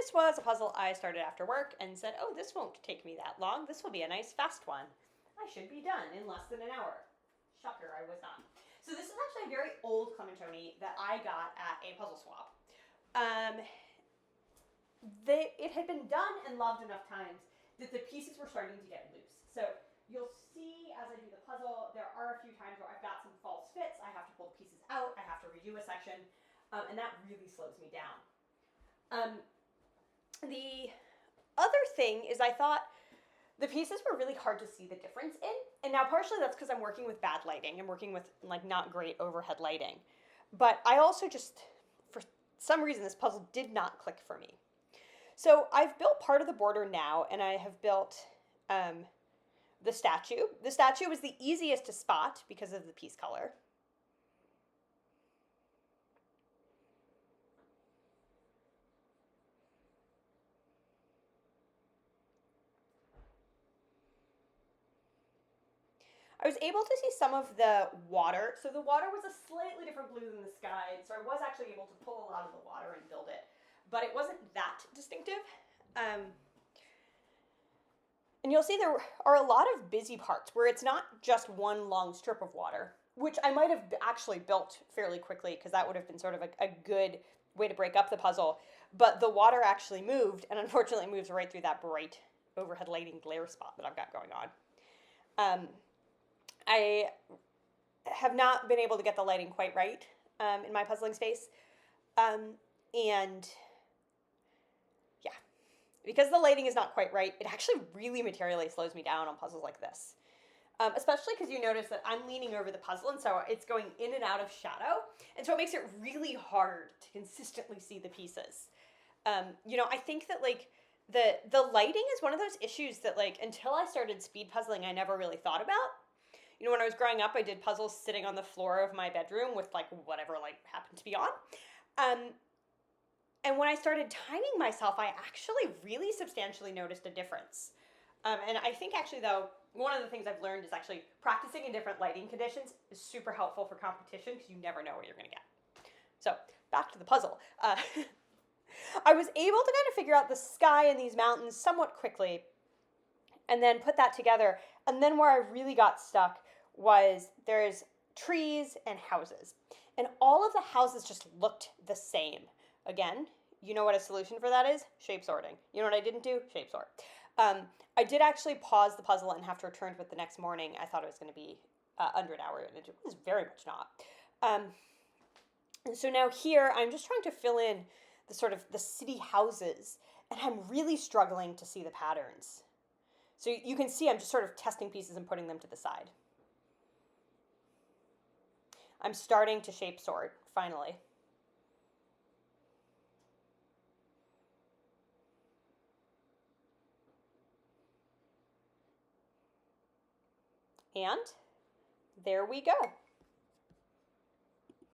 this was a puzzle I started after work and said, oh, this won't take me that long. This will be a nice fast one. I should be done in less than an hour. Shocker, I was not. So this is actually a very old Clementoni that I got at a puzzle swap. It had been done and loved enough times that the pieces were starting to get loose. So you'll see as I do the puzzle, there are a few times where I've got some false fits. I have to pull the pieces out. I have to redo a section, and that really slows me down. The other thing is I thought the pieces were really hard to see the difference in. And now partially that's because I'm working with bad lighting. I'm working with like not great overhead lighting. But I also just, for some reason, this puzzle did not click for me. So I've built part of the border now, and I have built the statue. The statue was the easiest to spot because of the piece color. I was able to see some of the water. So the water was a slightly different blue than the sky, so I was actually able to pull a lot of the water and build it. But it wasn't that distinctive. And you'll see there are a lot of busy parts where it's not just one long strip of water, which I might have actually built fairly quickly because that would have been sort of a good way to break up the puzzle. But the water actually moved, and unfortunately moves right through that bright overhead lighting glare spot that I've got going on. I have not been able to get the lighting quite right in my puzzling space. And yeah, because the lighting is not quite right, it actually really materially slows me down on puzzles like this. Especially because you notice that I'm leaning over the puzzle, and so it's going in and out of shadow. And so it makes it really hard to consistently see the pieces. I think that like the lighting is one of those issues that like until I started speed puzzling, I never really thought about. When I was growing up, I did puzzles sitting on the floor of my bedroom with like whatever light happened to be on. And when I started timing myself, I actually really substantially noticed a difference. And I think actually though, one of the things I've learned is actually practicing in different lighting conditions is super helpful for competition because you never know what you're going to get. So back to the puzzle. I was able to kind of figure out the sky and these mountains somewhat quickly and then put that together. And then where I really got stuck was there's trees and houses. And all of the houses just looked the same. Again, you know what a solution for that is? Shape sorting. You know what I didn't do? Shape sort. I did actually pause the puzzle and have to return to it the next morning. I thought it was going to be under an hour, and it was very much not. And so now here, I'm just trying to fill in the sort of the city houses, and I'm really struggling to see the patterns. So you can see I'm just sort of testing pieces and putting them to the side. I'm starting to shape sort, finally. And there we go.